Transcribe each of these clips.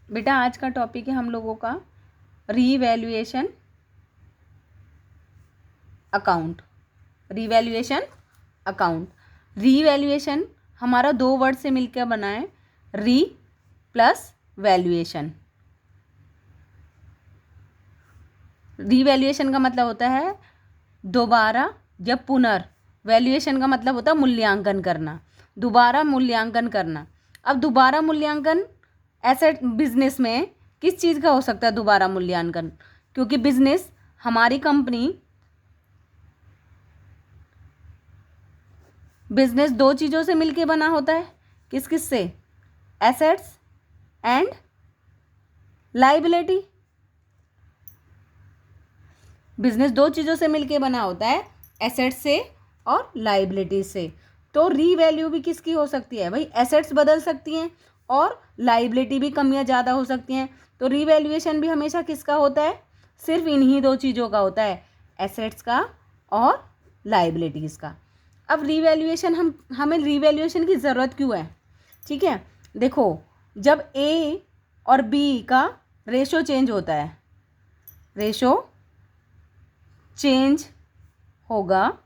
बेटा आज का टॉपिक है हम लोगों का revaluation account. Revaluation account, revaluation हमारा दो वर्ड से मिलकर बना है, री प्लस वैल्यूएशन। रीवैल्यूएशन का मतलब होता है दोबारा या वैल्यूएशन का मतलब होता है मूल्यांकन करना, दोबारा मूल्यांकन करना। अब दोबारा मूल्यांकन एसेट बिजनेस में किस चीज़ का हो सकता है दोबारा मूल्यांकन? क्योंकि बिजनेस हमारी कंपनी बिजनेस दो चीज़ों से मिलके बना होता है, किस किस से? Assets and liability. बिजनेस दो चीज़ों से मिलके बना होता है, एसेट्स से और लाइबिलिटी से। तो रीवैल्यू भी किसकी हो सकती है भाई? एसेट्स बदल सकती हैं और लाइबिलिटी भी कम या ज़्यादा हो सकती हैं। तो रीवैल्यूएशन भी हमेशा किसका होता है? सिर्फ इन्हीं दो चीज़ों का होता है, एसेट्स का और लाइबिलिटीज़ का। अब रीवैल्यूएशन हमें रीवैल्यूएशन की ज़रूरत क्यों है? ठीक है, देखो जब ए और बी का रेशो चेंज होता है, रेशो चेंज होगा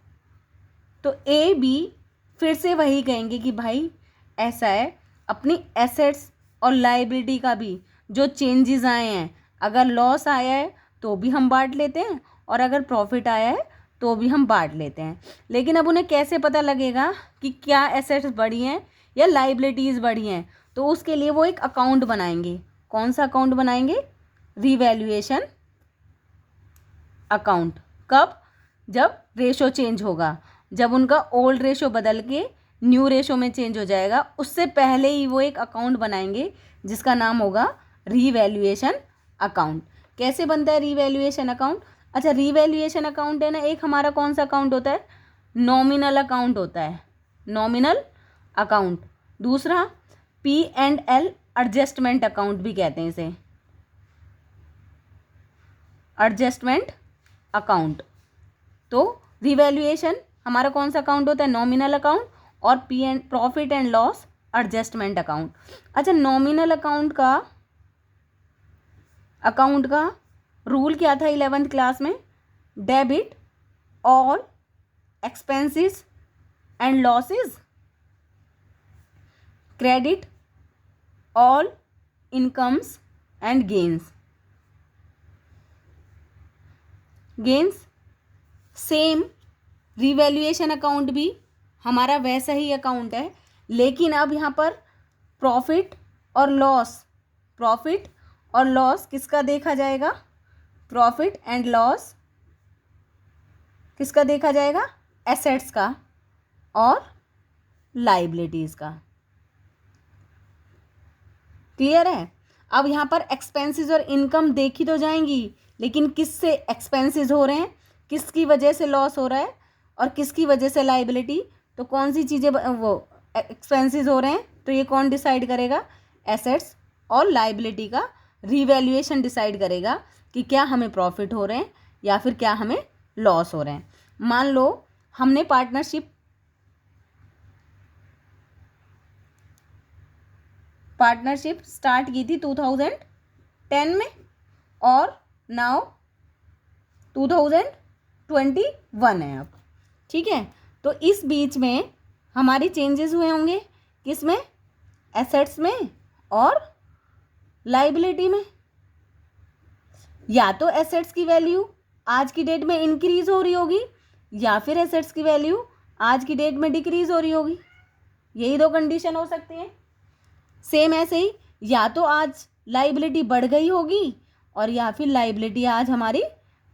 तो ए बी फिर से वही कहेंगे कि भाई ऐसा है, अपनी एसेट्स और लाइबिलिटी का भी जो चेंजेस आए हैं, अगर लॉस आया है तो भी हम बांट लेते हैं और अगर प्रॉफिट आया है तो भी हम बांट लेते हैं। लेकिन अब उन्हें कैसे पता लगेगा कि क्या एसेट्स बढ़ी हैं या लाइबिलिटीज़ बढ़ी हैं? तो उसके लिए वो एक अकाउंट बनाएंगे। कौन सा अकाउंट बनाएंगे? Revaluation account. कब? जब रेशो चेंज होगा, जब उनका ओल्ड रेशो बदल के न्यू रेशो में चेंज हो जाएगा, उससे पहले ही वो एक अकाउंट बनाएंगे जिसका नाम होगा रीवैल्यूएशन अकाउंट। कैसे बनता है रीवैल्यूएशन अकाउंट? अच्छा, रीवैल्यूएशन अकाउंट है ना, एक हमारा कौन सा अकाउंट होता है? नॉमिनल अकाउंट होता है, नॉमिनल अकाउंट। दूसरा P&L एडजस्टमेंट अकाउंट भी कहते हैं इसे, एडजस्टमेंट अकाउंट। तो रिवैल्यूएशन हमारा कौन सा अकाउंट होता है? Nominal account. और profit and loss adjustment account. अच्छा, नॉमिनल अकाउंट का रूल क्या था 11th क्लास में? Debit all expenses and losses, credit all incomes and gains. Same revaluation account भी हमारा वैसा ही अकाउंट है, लेकिन अब यहाँ पर प्रॉफिट और लॉस किसका देखा जाएगा? प्रॉफिट एंड लॉस किसका देखा जाएगा? एसेट्स का और लाइबिलिटीज़ का। क्लियर है? अब यहाँ पर एक्सपेंसेस और इनकम देखी तो जाएंगी, लेकिन किससे एक्सपेंसेस हो रहे हैं, किसकी वजह से लॉस हो रहा है और किसकी वजह से लाइबिलिटी। तो कौन सी चीज़ें वो एक्सपेंसेस हो रहे हैं, तो ये कौन डिसाइड करेगा? एसेट्स और लाइबिलिटी का रीवैल्यूएशन डिसाइड करेगा कि क्या हमें प्रॉफिट हो रहे हैं या फिर क्या हमें लॉस हो रहे हैं। मान लो हमने पार्टनरशिप स्टार्ट की थी 2010 में और नाउ 2021 है अब। ठीक है, तो इस बीच में हमारी चेंजेस हुए होंगे, किसमें? एसेट्स में और लाइबिलिटी में। या तो एसेट्स की वैल्यू आज की डेट में इंक्रीज हो रही होगी या फिर एसेट्स की वैल्यू आज की डेट में डिक्रीज हो रही होगी। यही दो कंडीशन हो सकती हैं। सेम ऐसे ही, या तो आज लाइबिलिटी बढ़ गई होगी और या फिर लाइबिलिटी आज हमारी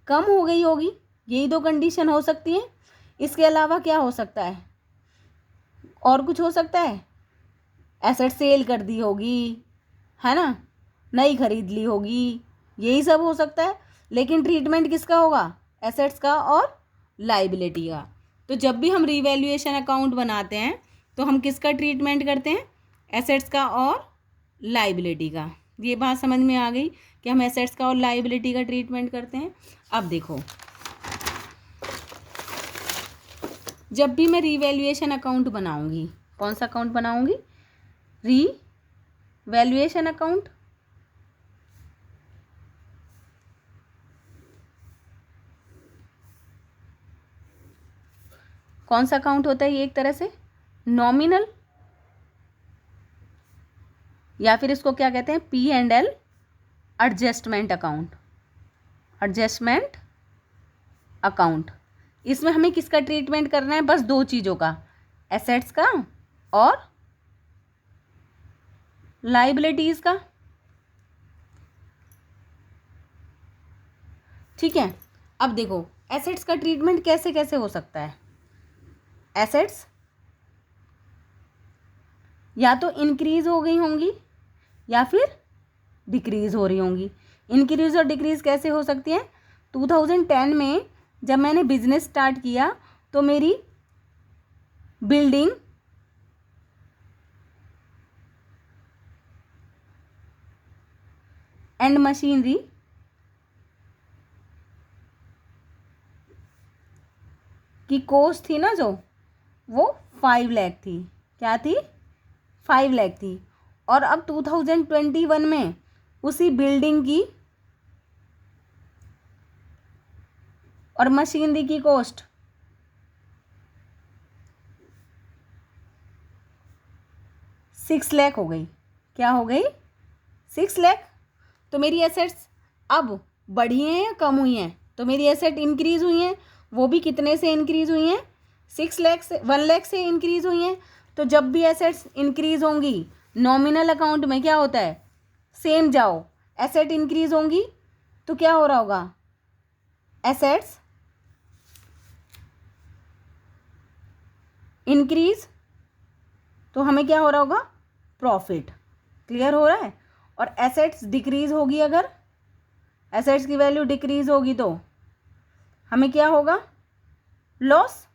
कम हो गई होगी। यही दो कंडीशन हो सकती हैं। इसके अलावा क्या हो सकता है? और कुछ हो सकता है? एसेट सेल कर दी होगी, है ना, नई खरीद ली होगी, यही सब हो सकता है। लेकिन ट्रीटमेंट किसका होगा? एसेट्स का और लाइबिलिटी का। तो जब भी हम रीवैल्यूएशन अकाउंट बनाते हैं तो हम किसका ट्रीटमेंट करते हैं? एसेट्स का और लाइबिलिटी का। ये बात समझ में आ गई कि हम एसेट्स का और लाइबिलिटी का ट्रीटमेंट करते हैं। अब देखो, जब भी मैं रीवैल्यूएशन अकाउंट बनाऊंगी, कौन सा अकाउंट बनाऊंगी? Revaluation account. कौन सा अकाउंट होता है ये? एक तरह से नॉमिनल, या फिर इसको क्या कहते हैं, P&L adjustment account, adjustment account. इसमें हमें किसका ट्रीटमेंट करना है? बस दो चीज़ों का, एसेट्स का और लाइबिलिटीज का। ठीक है, अब देखो एसेट्स का ट्रीटमेंट कैसे कैसे हो सकता है। एसेट्स या तो इंक्रीज हो गई होंगी या फिर डिक्रीज हो रही होंगी। इंक्रीज और डिक्रीज कैसे हो सकती है? 2010 में जब मैंने बिजनेस स्टार्ट किया तो मेरी बिल्डिंग एंड मशीनरी की कॉस्ट थी ना जो, वो 5 लाख थी। क्या थी? 5 लाख थी। और अब 2021 में उसी बिल्डिंग की और मशीनरी की कॉस्ट 6 लाख हो गई। क्या हो गई? 6 लाख। तो मेरी एसेट्स अब बढ़ी हैं या कम हुई हैं? तो मेरी एसेट इंक्रीज हुई हैं, वो भी कितने से इंक्रीज हुई हैं? 6 लाख से, 1 लाख से इंक्रीज हुई हैं। तो जब भी एसेट्स इंक्रीज होंगी नॉमिनल अकाउंट में क्या होता है? सेम जाओ, एसेट इंक्रीज होंगी तो क्या हो रहा होगा? एसेट्स इंक्रीज तो हमें क्या हो रहा होगा? प्रॉफिट। क्लियर हो रहा है? और एसेट्स डिक्रीज होगी, अगर एसेट्स की वैल्यू डिक्रीज होगी तो हमें क्या होगा? लॉस।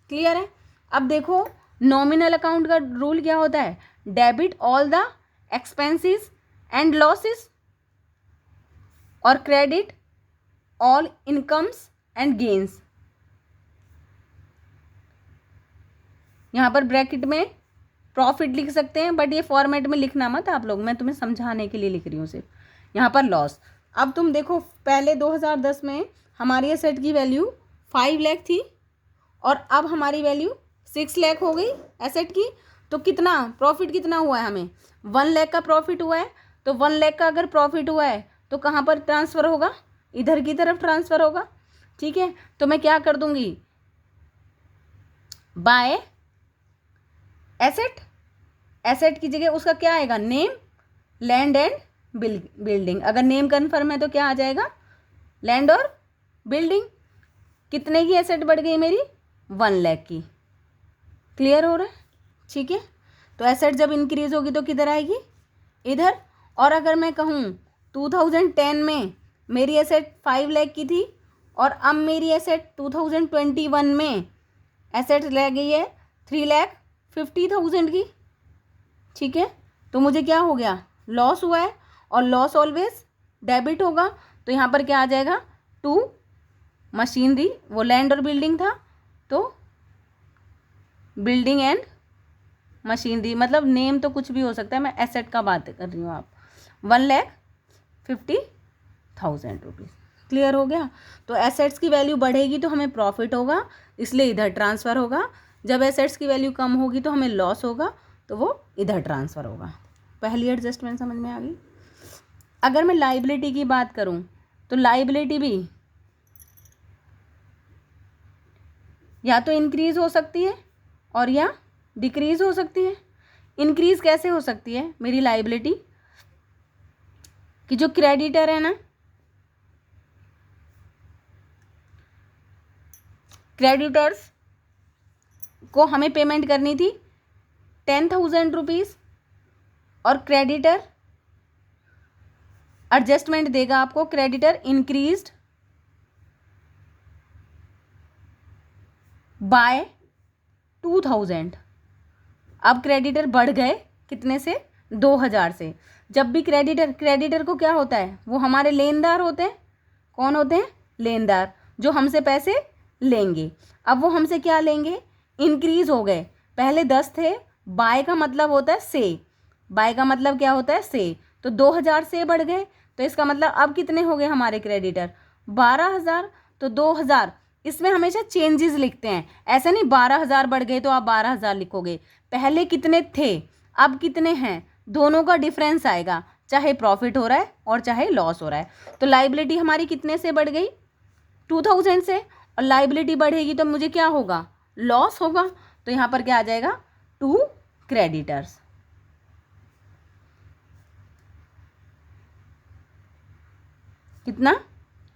क्लियर है? अब देखो नॉमिनल अकाउंट का रूल क्या होता है? Debit all the expenses and losses और credit all incomes and gains. यहाँ पर ब्रैकेट में प्रॉफिट लिख सकते हैं, बट ये फॉर्मेट में लिखना मत आप लोग, मैं तुम्हें समझाने के लिए लिख रही हूँ सिर्फ। यहाँ पर लॉस। अब तुम देखो पहले 2010 में हमारी एसेट की वैल्यू 5 लाख थी और अब हमारी वैल्यू 6 लाख हो गई एसेट की। तो कितना प्रॉफिट कितना हुआ है? हमें 1 लाख का प्रॉफिट हुआ है। तो 1 लाख का अगर प्रॉफिट हुआ है तो कहाँ पर ट्रांसफ़र होगा? इधर की तरफ ट्रांसफ़र होगा। ठीक है, तो मैं क्या कर दूँगी? बाय एसेट, एसेट की जगह उसका क्या आएगा? Name, land and building. अगर नेम कन्फर्म है तो क्या आ जाएगा? लैंड और बिल्डिंग। कितने की एसेट बढ़ गई मेरी? 1 लाख की। क्लियर हो रहा है? ठीक है, तो एसेट जब इंक्रीज होगी तो किधर आएगी? इधर। और अगर मैं कहूँ 2010 में मेरी एसेट 5 लाख की थी और अब मेरी एसेट 2021 में एसेट ले गई है 3,50,000 की। ठीक है, तो मुझे क्या हो गया? लॉस हुआ है, और लॉस ऑलवेज डेबिट होगा। तो यहाँ पर क्या आ जाएगा? टू मशीनरी, वो लैंड और बिल्डिंग था, तो बिल्डिंग एंड मशीनरी, मतलब नेम तो कुछ भी हो सकता है, मैं एसेट का बात कर रही हूँ। आप 1,50,000 रुपीज़। क्लियर हो गया? तो एसेट्स की वैल्यू बढ़ेगी तो हमें प्रॉफिट होगा, इसलिए इधर ट्रांसफ़र होगा। जब एसेट्स की वैल्यू कम होगी तो हमें लॉस होगा, तो वो इधर ट्रांसफ़र होगा। पहली एडजस्टमेंट समझ में आ गई। अगर मैं लाइबिलिटी की बात करूं तो लाइबिलिटी भी या तो इंक्रीज हो सकती है और या डिक्रीज हो सकती है। इंक्रीज कैसे हो सकती है मेरी लाइबिलिटी? कि जो क्रेडिटर है ना, क्रेडिटर्स को हमें पेमेंट करनी थी 10,000 रुपीज़, और क्रेडिटर एडजस्टमेंट देगा आपको, क्रेडिटर इंक्रीज्ड बाय 2,000। अब क्रेडिटर बढ़ गए कितने से? 2,000 से। जब भी क्रेडिटर को क्या होता है? वो हमारे लेनदार होते हैं। कौन होते हैं? लेनदार, जो हमसे पैसे लेंगे। अब वो हमसे क्या लेंगे? इंक्रीज हो गए, पहले 10 थे। बाय का मतलब होता है से, बाय का मतलब क्या होता है? से। तो 2,000 से बढ़ गए, तो इसका मतलब अब कितने हो गए हमारे क्रेडिटर? 12,000। तो 2,000 इसमें हमेशा चेंजेस लिखते हैं, ऐसे नहीं 12,000 बढ़ गए तो आप 12,000 लिखोगे, पहले कितने थे अब कितने हैं, दोनों का डिफरेंस आएगा, चाहे प्रॉफिट हो रहा है और चाहे लॉस हो रहा है। तो लाइबिलिटी हमारी कितने से बढ़ गई, 2,000 से, और लाइबिलिटी बढ़ेगी तो मुझे क्या होगा, लॉस होगा। तो यहाँ पर क्या आ जाएगा, टू क्रेडिटर्स। कितना,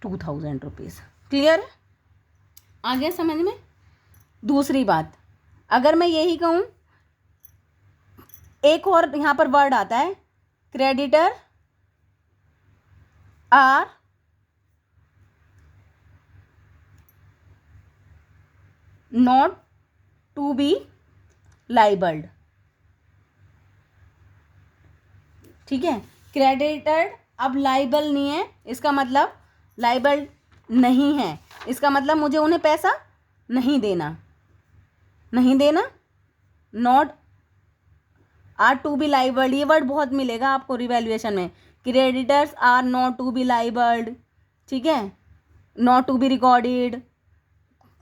2,000 रुपीज़। क्लियर है, आ गया समझ में। दूसरी बात, अगर मैं यही कहूँ, एक और यहाँ पर वर्ड आता है, creditor are not to be liabled. ठीक है, क्रेडिटर अब लाइबल नहीं है, इसका मतलब लाइबल नहीं है, इसका मतलब मुझे उन्हें पैसा नहीं देना, नहीं देना। Not are to be liabled, ये वर्ड बहुत मिलेगा आपको रिवैल्यूएशन में, creditors are not to be liabled, ठीक है, नॉट टू बी रिकॉर्डेड,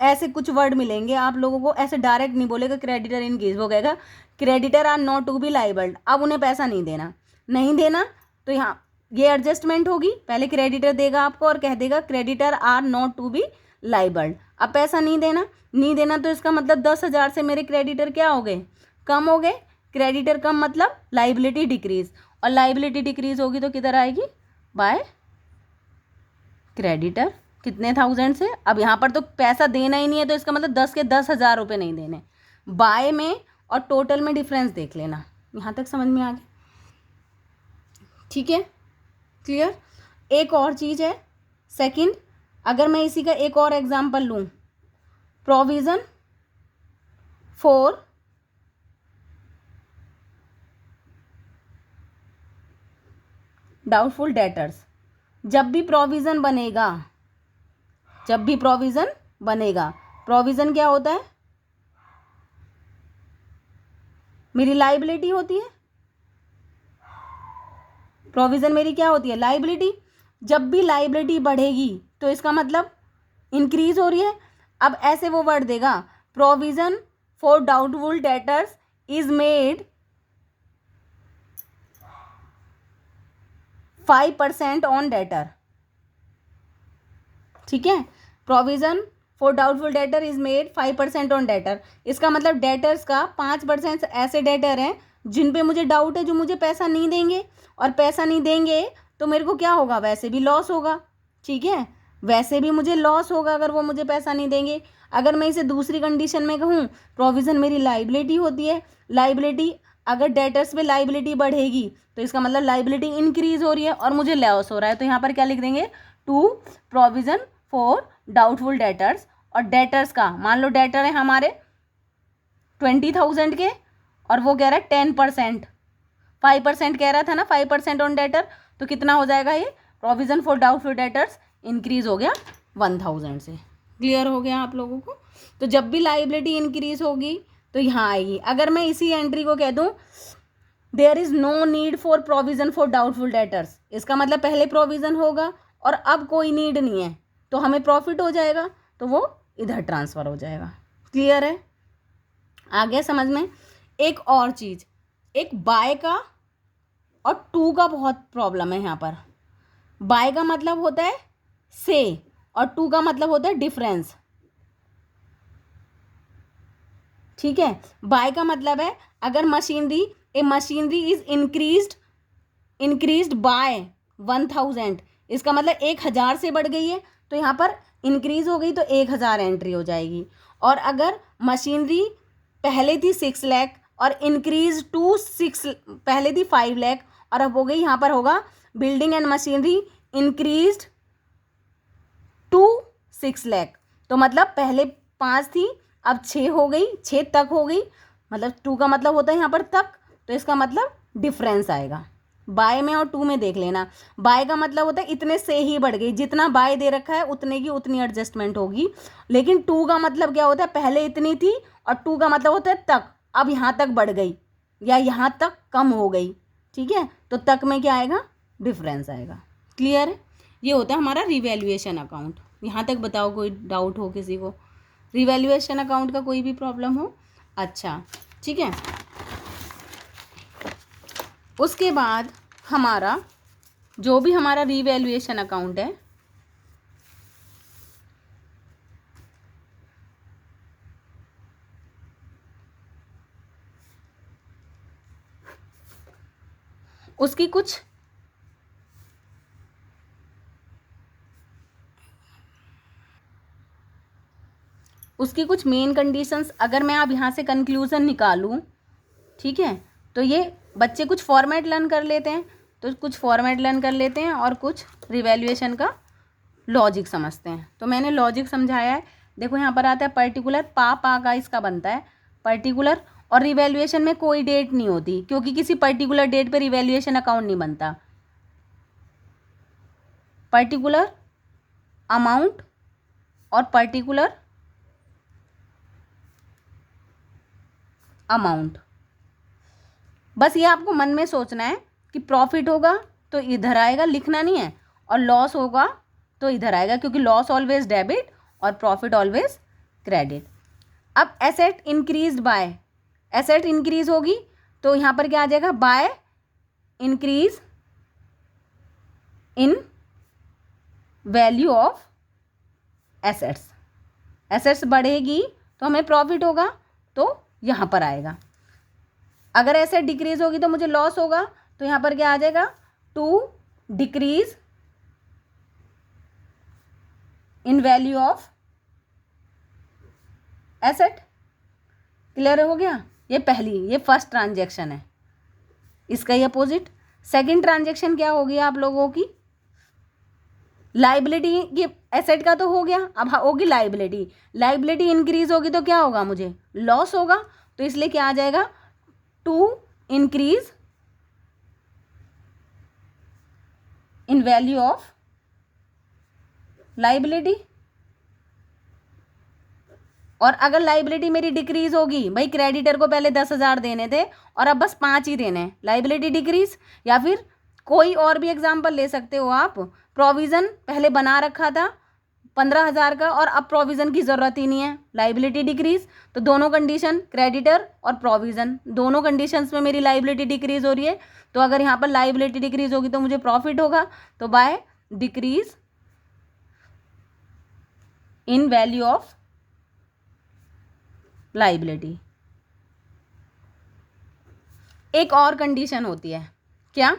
ऐसे कुछ वर्ड मिलेंगे आप लोगों को। ऐसे डायरेक्ट नहीं बोलेगा क्रेडिटर इनकेस, वो कहेगा creditor are not to be liabled, अब उन्हें पैसा नहीं देना, नहीं देना। तो यहाँ ये एडजस्टमेंट होगी, पहले क्रेडिटर देगा आपको और कह देगा creditor are not to be liabled, अब पैसा नहीं देना, नहीं देना, तो इसका मतलब 10,000 से मेरे क्रेडिटर क्या हो गए, कम हो गए। क्रेडिटर कम मतलब लाइबिलिटी डिक्रीज, और लाइबिलिटी डिक्रीज होगी तो किधर आएगी, बाय क्रेडिटर, कितने 1,000 से। अब यहाँ पर तो पैसा देना ही नहीं है, तो इसका मतलब 10 के 10,000 रुपये नहीं देने। बाय में और टोटल में डिफरेंस देख लेना, यहाँ तक समझ में आ गया, ठीक है, क्लियर। एक और चीज़ है सेकंड, अगर मैं इसी का एक और एग्जांपल लूँ, प्रोविज़न फॉर डाउटफुल डेटर्स। जब भी प्रोविज़न बनेगा, जब भी प्रोविज़न बनेगा, प्रोविज़न क्या होता है, मेरी लाइबिलिटी होती है, प्रोविज़न मेरी क्या होती है, लाइबिलिटी। जब भी लाइबिलिटी बढ़ेगी तो इसका मतलब इंक्रीज हो रही है। अब ऐसे वो वर्ड देगा, provision for doubtful debtors is made 5% on debtor, ठीक है, provision for doubtful debtor is made 5% on debtor, इसका मतलब डेटर्स का 5% ऐसे डेटर हैं जिन पे मुझे डाउट है, जो मुझे पैसा नहीं देंगे, और पैसा नहीं देंगे तो मेरे को क्या होगा, वैसे भी लॉस होगा, ठीक है, वैसे भी मुझे लॉस होगा अगर वो मुझे पैसा नहीं देंगे। अगर मैं इसे दूसरी कंडीशन में कहूँ, प्रोविज़न मेरी लाइबिलिटी होती है, लाइबिलिटी अगर डेटर्स पे लाइबिलिटी बढ़ेगी तो इसका मतलब लाइबिलिटी इंक्रीज हो रही है और मुझे लॉस हो रहा है, तो यहाँ पर क्या लिख देंगे, to provision for doubtful debtors, और डेटर्स का मान लो डेटर है हमारे 20,000 के, और वो कह रहा है 10%, 5% कह रहा था ना, 5% ऑन डेटर, तो कितना हो जाएगा ये, provision for doubtful debtors increase हो गया 1,000 से। क्लियर हो गया आप लोगों को। तो जब भी लाइबिलिटी इंक्रीज होगी तो यहाँ आएगी। अगर मैं इसी एंट्री को कह दूँ, there is no need for provision for doubtful debtors, इसका मतलब पहले प्रोविज़न होगा और अब कोई नीड नहीं है, तो हमें प्रॉफिट हो जाएगा, तो वो इधर ट्रांसफ़र हो जाएगा। क्लियर है, आ गया समझ में। एक और चीज़, एक बाय का और टू का बहुत प्रॉब्लम है यहाँ पर। बाय का मतलब होता है से, और टू का मतलब होता है डिफरेंस, ठीक है। बाय का मतलब है अगर machinery, A machinery is increased by 1,000, इसका मतलब 1,000 से बढ़ गई है, तो यहाँ पर इंक्रीज हो गई तो 1,000 एंट्री हो जाएगी। और अगर मशीनरी पहले थी 6 लाख और इंक्रीज टू 6, पहले थी 5 लाख और अब हो गई, यहाँ पर होगा building and machinery increased to 6 lakh, तो मतलब पहले 5 थी अब 6 हो गई, 6 तक हो गई, मतलब 2 का मतलब होता है यहाँ पर तक, तो इसका मतलब डिफरेंस आएगा। बाय में और टू में देख लेना, बाय का मतलब होता है इतने से ही बढ़ गई, जितना बाय दे रखा है उतने की उतनी एडजस्टमेंट होगी। लेकिन टू का मतलब क्या होता है, पहले इतनी थी, और टू का मतलब होता है तक, अब यहाँ तक बढ़ गई या यहाँ तक कम हो गई, ठीक है, तो तक में क्या आएगा, डिफरेंस आएगा। क्लियर है, ये होता है हमारा रिवैल्यूएशन अकाउंट। यहाँ तक बताओ, कोई डाउट हो किसी को, रिवैल्यूएशन अकाउंट का कोई भी प्रॉब्लम हो? अच्छा ठीक है। उसके बाद हमारा जो भी हमारा रिवैल्यूएशन अकाउंट है, उसकी कुछ मेन कंडीशंस अगर मैं अब यहाँ से कंक्लूज़न निकालूँ, ठीक है, तो ये बच्चे कुछ फॉर्मेट लर्न कर लेते हैं, तो कुछ फॉर्मेट लर्न कर लेते हैं और कुछ रिवैल्यूएशन का लॉजिक समझते हैं। तो मैंने लॉजिक समझाया है, देखो यहाँ पर आता है पर्टिकुलर, पा का इसका बनता है पर्टिकुलर, और रिवैल्यूएशन में कोई डेट नहीं होती क्योंकि किसी पर्टिकुलर डेट पे रिवैल्यूएशन अकाउंट नहीं बनता। पर्टिकुलर अमाउंट और पर्टिकुलर अमाउंट, बस ये आपको मन में सोचना है कि प्रॉफिट होगा तो इधर आएगा, लिखना नहीं है, और लॉस होगा तो इधर आएगा, क्योंकि लॉस ऑलवेज डेबिट और प्रॉफिट ऑलवेज क्रेडिट। अब asset increase by, asset increase होगी तो यहाँ पर क्या आ जाएगा, by increase in value of assets. Assets बढ़ेगी तो हमें प्रॉफिट होगा, तो यहाँ पर आएगा। अगर एसेट डिक्रीज होगी तो मुझे लॉस होगा, तो यहाँ पर क्या आ जाएगा, to decrease in value of asset. Clear हो गया? ये पहली, ये फर्स्ट ट्रांजैक्शन है, इसका ही अपोजिट। सेकंड ट्रांजैक्शन क्या होगी आप लोगों की, लाइबिलिटी की, एसेट का तो हो गया, अब होगी लाइबिलिटी। लाइबिलिटी इंक्रीज होगी तो क्या होगा, मुझे लॉस होगा, तो इसलिए क्या आ जाएगा, to increase in value of liability. और अगर लाइबिलिटी मेरी डिक्रीज होगी, भाई क्रेडिटर को पहले 10,000 देने थे और अब बस 5 ही देने हैं, लाइबिलिटी डिक्रीज। या फिर कोई और भी एग्जांपल ले सकते हो आप, प्रोविज़न पहले बना रखा था 15,000 का और अब प्रोविज़न की ज़रूरत ही नहीं है, लाइबिलिटी डिक्रीज। तो दोनों कंडीशन, क्रेडिटर और प्रोविज़न, दोनों कंडीशंस में मेरी लाइबिलिटी डिक्रीज हो रही है। तो अगर यहाँ पर लाइबिलिटी डिक्रीज होगी तो मुझे प्रॉफिट होगा, तो by decrease in value of liability. एक और कंडीशन होती है, क्या,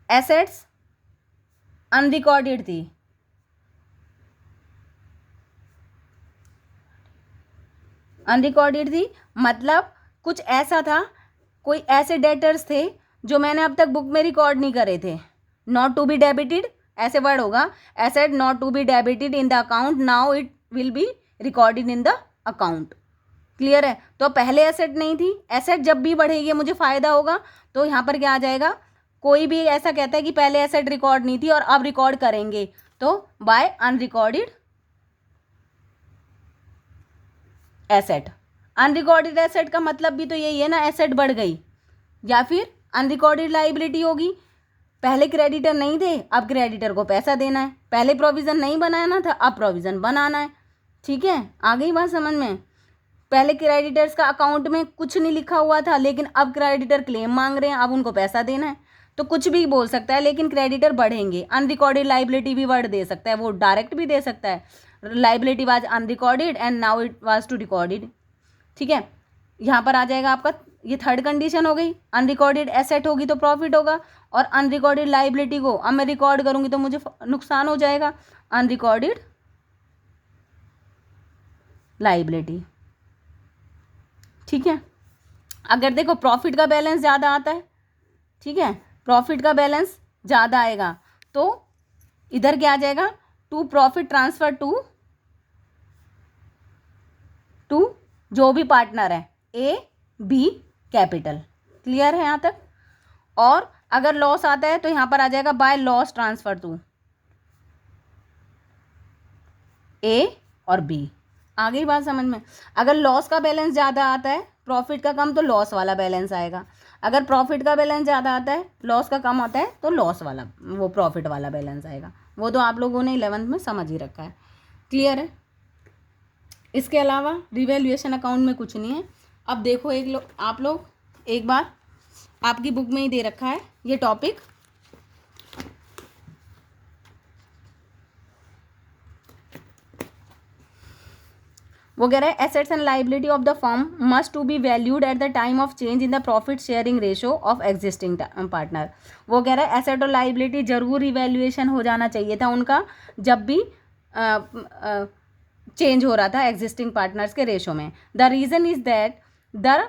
एसेट्स अनरिकॉर्डेड थी, अनरिकॉर्डेड थी मतलब कुछ ऐसा था, कोई ऐसे डेटर्स थे जो मैंने अब तक बुक में रिकॉर्ड नहीं करे थे, नॉट टू बी डेबिटेड, ऐसे वर्ड होगा, asset not to be debited in the account, now it will be recorded in the account. Clear है? तो पहले एसेट नहीं थी, एसेट जब भी बढ़ेगी मुझे फ़ायदा होगा, तो यहाँ पर क्या आ जाएगा, कोई भी ऐसा कहता है कि पहले एसेट रिकॉर्ड नहीं थी और अब रिकॉर्ड करेंगे, तो by unrecorded asset. Unrecorded asset का मतलब भी तो यही है ना, एसेट बढ़ गई। या फिर अनरिकॉर्डेड लाइबिलिटी होगी, पहले क्रेडिटर नहीं थे, अब क्रेडिटर को पैसा देना है, पहले प्रोविज़न नहीं बनाना था, अब प्रोविज़न बनाना है। ठीक है, आ गई बात समझ में? पहले क्रेडिटर्स का अकाउंट में कुछ नहीं लिखा हुआ था, लेकिन अब क्रेडिटर क्लेम मांग रहे हैं, अब उनको पैसा देना है, तो कुछ भी बोल सकता है, लेकिन क्रेडिटर बढ़ेंगे। अनरिकॉर्डेड लाइबिलिटी भी वर्ड दे सकता है, वो डायरेक्ट भी दे सकता है, liability was unrecorded and now it was to recorded. ठीक है, यहाँ पर आ जाएगा आपका, ये थर्ड कंडीशन हो गई। अनरिकॉर्डेड एसेट होगी तो प्रॉफिट होगा, और अनरिकॉर्डेड लाइबिलिटी को अब मैं रिकॉर्ड करूँगी तो मुझे नुकसान हो जाएगा, अनरिकॉर्डेड लाइबिलिटी। ठीक है, अगर देखो प्रॉफिट का बैलेंस ज़्यादा आता है, ठीक है, प्रॉफिट का बैलेंस ज़्यादा आएगा, तो इधर क्या आ जाएगा, टू प्रॉफिट ट्रांसफर टू जो भी पार्टनर है, ए बी कैपिटल। क्लियर है यहाँ तक? और अगर लॉस आता है तो यहाँ पर आ जाएगा बाय लॉस ट्रांसफर टू ए और बी। आ गई बात समझ में? अगर लॉस का बैलेंस ज़्यादा आता है, प्रॉफिट का कम, तो लॉस वाला बैलेंस आएगा। अगर प्रॉफिट का बैलेंस ज़्यादा आता है, लॉस का कम आता है, तो लॉस वाला, वो प्रॉफिट वाला बैलेंस आएगा। वो तो आप लोगों ने 11th में समझ ही रखा है। क्लियर है? इसके अलावा रिवैल्यूएशन अकाउंट में कुछ नहीं है। अब देखो आप लोग एक बार आपकी बुक में ही दे रखा है ये टॉपिक। वो कह रहा है assets and liability of the firm must to be valued at the time of change in the profit sharing ratio of existing partner. वो कह रहा है एसेट और लाइबिलिटी जरूर रिवैल्यूएशन हो जाना चाहिए था उनका जब भी चेंज हो रहा था एग्जिस्टिंग पार्टनर्स के रेशो में। The reason is that the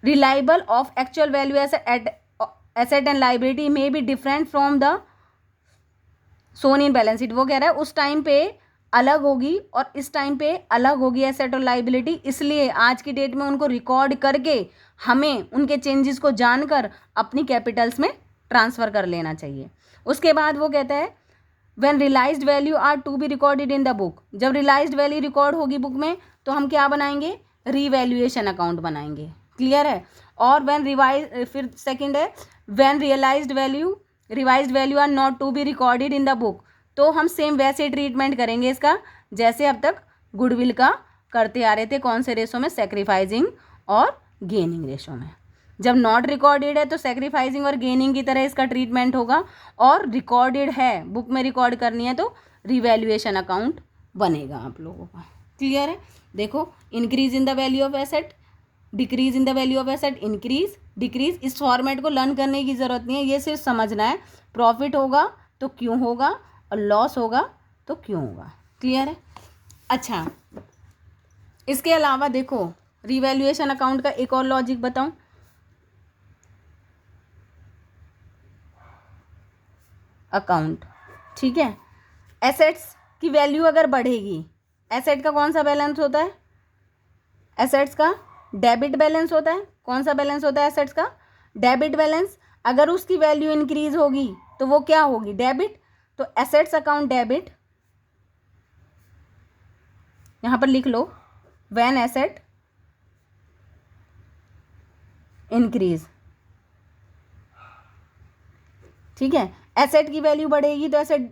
reliable of actual value asset and liability may be different from the shown in balance sheet. वो कह रहा है उस टाइम पे अलग होगी और इस टाइम पे अलग होगी एसेट और लाइबिलिटी, इसलिए आज की डेट में उनको रिकॉर्ड करके हमें उनके चेंजेस को जानकर अपनी कैपिटल्स में ट्रांसफ़र कर लेना चाहिए। उसके बाद वो कहता है when realised value are to be recorded in the book. जब रियलाइज्ड वैल्यू रिकॉर्ड होगी बुक में तो हम क्या बनाएंगे? रीवैल्यूएशन अकाउंट बनाएंगे। क्लियर है? और फिर सेकंड है when revised value are not to be recorded in the book, तो हम सेम वैसे ट्रीटमेंट करेंगे इसका जैसे अब तक गुडविल का करते आ रहे थे। कौन से रेशो में? सैक्रिफाइसिंग और गेनिंग रेशो में। जब नॉट रिकॉर्डेड है तो सैक्रिफाइसिंग और गेनिंग की तरह इसका ट्रीटमेंट होगा, और रिकॉर्डेड है बुक में रिकॉर्ड करनी है तो रिवैल्यूएशन अकाउंट बनेगा आप लोगों का। क्लियर है? देखो increase in the value of asset, decrease in the value of asset, increase decrease. इस फॉर्मेट को लर्न करने की ज़रूरत नहीं है, ये सिर्फ समझना है। प्रॉफिट होगा तो क्यों होगा और लॉस होगा तो क्यों होगा। क्लियर है? अच्छा, इसके अलावा देखो रिवैल्यूएशन अकाउंट का एक और लॉजिक बताऊं। अकाउंट, ठीक है, एसेट्स की वैल्यू अगर बढ़ेगी, एसेट का कौन सा बैलेंस होता है? एसेट्स का डेबिट बैलेंस होता है। कौन सा बैलेंस होता है एसेट्स का? Debit balance. अगर उसकी वैल्यू इंक्रीज होगी तो वो क्या होगी? डेबिट। तो एसेट्स अकाउंट डेबिट, यहां पर लिख लो व्हेन एसेट इंक्रीज। ठीक है, एसेट की वैल्यू बढ़ेगी तो एसेट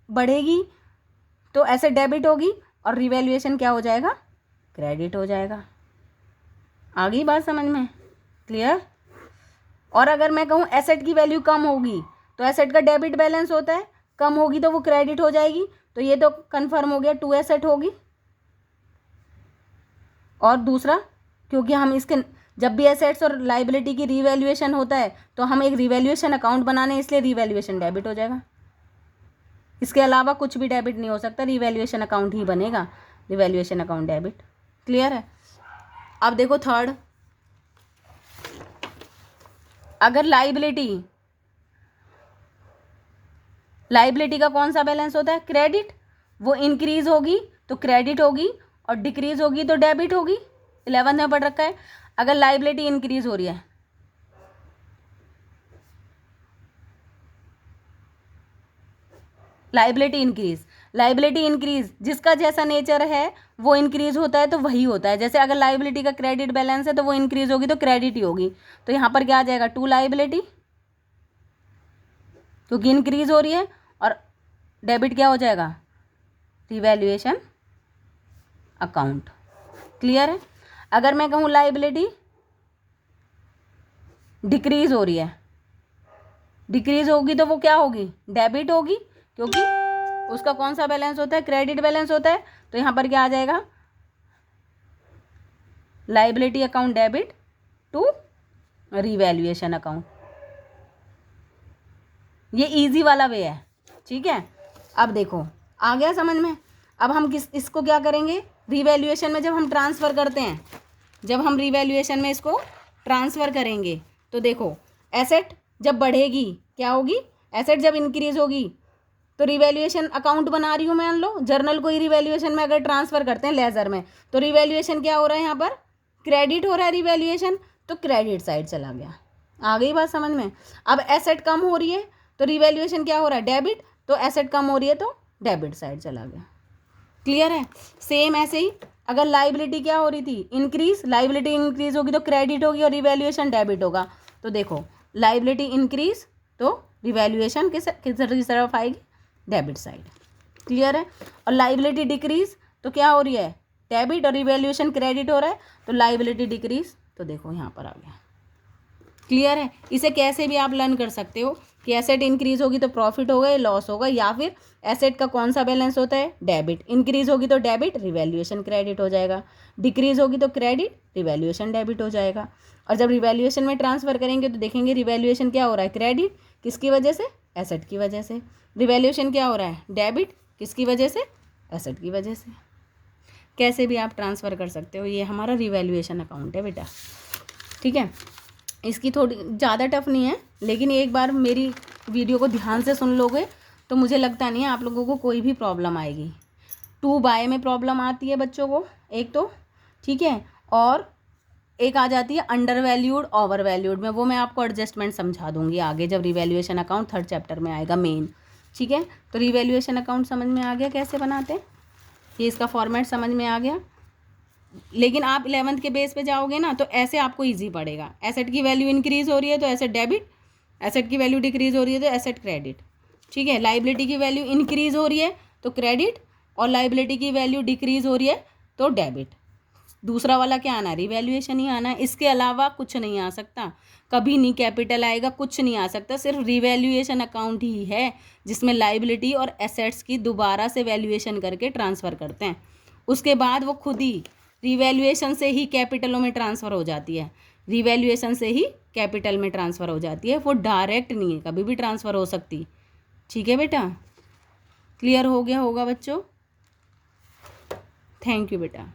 बढ़ेगी तो एसेट डेबिट होगी और रिवैल्यूएशन क्या हो जाएगा? क्रेडिट हो जाएगा। आ गई बात समझ में? क्लियर? और अगर मैं कहूँ एसेट की वैल्यू कम होगी तो एसेट का डेबिट बैलेंस होता है, कम होगी तो वो क्रेडिट हो जाएगी। तो ये तो कंफर्म हो गया, टू एसेट होगी। और दूसरा, क्योंकि हम इसके जब भी एसेट्स और लाइबिलिटी की रिवैल्यूएशन होता है तो हम एक रिवैल्यूएशन अकाउंट बनाने, इसलिए रिवैल्यूएशन डेबिट हो जाएगा। इसके अलावा कुछ भी डेबिट नहीं हो सकता, रिवैल्यूएशन अकाउंट ही बनेगा, रिवैल्यूएशन अकाउंट डेबिट। क्लियर है? अब देखो थर्ड, अगर लाइबिलिटी का कौन सा बैलेंस होता है? क्रेडिट। वो इंक्रीज होगी तो क्रेडिट होगी और डिक्रीज होगी तो डेबिट होगी। 11th में पढ़ रखा है। अगर लाइबिलिटी इंक्रीज हो रही है, लाइबिलिटी इंक्रीज जिसका जैसा नेचर है वो इंक्रीज होता है तो वही होता है। जैसे अगर लाइबिलिटी का क्रेडिट बैलेंस है तो वो इंक्रीज होगी तो क्रेडिट ही होगी। तो यहाँ पर क्या आ जाएगा? टू लाइबिलिटी, क्योंकि इंक्रीज हो रही है, और डेबिट क्या हो जाएगा? Revaluation account. क्लियर है? अगर मैं कहूँ लाइबिलिटी डिक्रीज हो रही है, डिक्रीज होगी तो वो क्या होगी? डेबिट होगी, क्योंकि उसका कौन सा बैलेंस होता है? क्रेडिट बैलेंस होता है। तो यहाँ पर क्या आ जाएगा? Liability account debit to revaluation account. ये इजी वाला वे है। ठीक है, अब देखो आ गया समझ में। अब हम इसको क्या करेंगे? रिवैल्यूएशन में जब हम ट्रांसफ़र करते हैं, जब हम रिवैल्यूएशन में इसको ट्रांसफ़र करेंगे तो देखो एसेट जब बढ़ेगी क्या होगी? एसेट जब इंक्रीज होगी तो रिवैल्यूएशन अकाउंट बना रही हूँ, मान लो जर्नल को ही रिवैल्यूएशन में अगर ट्रांसफ़र करते हैं लेजर में, तो रिवैल्यूएशन क्या हो रहा है? यहाँ पर क्रेडिट हो रहा है रिवैल्यूएशन, तो क्रेडिट साइड चला गया। आ गई बात समझ में? अब एसेट कम हो रही है तो रिवैल्यूएशन क्या हो रहा है? डेबिट। तो एसेट कम हो रही है तो डेबिट साइड चला गया। क्लियर है? सेम ऐसे ही अगर लाइबिलिटी क्या हो रही थी? इंक्रीज, लाइबिलिटी इंक्रीज होगी तो क्रेडिट होगी और रिवैल्यूएशन डेबिट होगा। तो देखो लाइबिलिटी इंक्रीज तो रिवैल्यूएशन किस तरफ आएगी, डेबिट साइड। क्लियर है। और लाइबिलिटी डिक्रीज तो क्या हो रही है, डेबिट, और रिवैल्यूएशन क्रेडिट हो रहा है तो लाइबिलिटी डिक्रीज, तो देखो यहाँ पर आ गया। क्लियर है। इसे कैसे भी आप लर्न कर सकते हो कि एसेट इंक्रीज होगी तो प्रॉफिट होगा या लॉस होगा, या फिर एसेट का कौन सा बैलेंस होता है, डेबिट। इंक्रीज होगी तो डेबिट, रिवैल्यूएशन क्रेडिट हो जाएगा। डिक्रीज होगी तो क्रेडिट, रिवैल्यूएशन डेबिट हो जाएगा। और जब रिवैल्यूएशन में ट्रांसफर करेंगे तो देखेंगे रिवैल्यूएशन क्या हो रहा है, क्रेडिट, किसकी वजह से, एसेट की वजह से। रिवैल्यूएशन क्या हो रहा है, डेबिट, किसकी वजह से, एसेट की वजह से। कैसे भी आप ट्रांसफ़र कर सकते हो। ये हमारा रिवैल्यूएशन अकाउंट है बेटा, ठीक है। इसकी थोड़ी ज़्यादा टफ नहीं है, लेकिन एक बार मेरी वीडियो को ध्यान से सुन लोगे तो मुझे लगता नहीं है आप लोगों को कोई भी प्रॉब्लम आएगी। 2 बाय में प्रॉब्लम आती है बच्चों को एक तो, ठीक है, और एक आ जाती है अंडर वैल्यूड, ओवर वैल्यूड में। वो मैं आपको एडजस्टमेंट समझा दूंगी आगे जब रिवैल्यूएशन अकाउंट 3rd चैप्टर में आएगा मेन, ठीक है। तो रिवैल्यूएशन अकाउंट समझ में आ गया कैसे बनाते हैं, ये इसका फॉर्मेट समझ में आ गया। लेकिन आप 11th के बेस पे जाओगे ना तो ऐसे आपको इजी पड़ेगा। एसेट की वैल्यू इंक्रीज हो रही है तो एसेट डेबिट, एसेट की वैल्यू डिक्रीज हो रही है तो एसेट क्रेडिट, ठीक है। लाइबिलिटी की वैल्यू इंक्रीज हो रही है तो क्रेडिट, और लाइबिलिटी की वैल्यू डिक्रीज हो रही है तो डेबिट। दूसरा वाला क्या आना है, रिवैल्यूएशन ही आना है। इसके अलावा कुछ नहीं आ सकता, कभी नहीं कैपिटल आएगा, कुछ नहीं आ सकता। सिर्फ रिवैल्यूएशन अकाउंट ही है जिसमें लाइबिलिटी और एसेट्स की दोबारा से वैल्यूएशन करके ट्रांसफ़र करते हैं। उसके बाद वो खुद ही रिवैल्यूएशन से ही कैपिटलों में ट्रांसफ़र हो जाती है, रिवैल्यूएशन से ही कैपिटल में ट्रांसफ़र हो जाती है। वो डायरेक्ट नहीं है, कभी भी ट्रांसफ़र हो सकती। ठीक है बेटा, क्लियर हो गया होगा बच्चों। थैंक यू बेटा।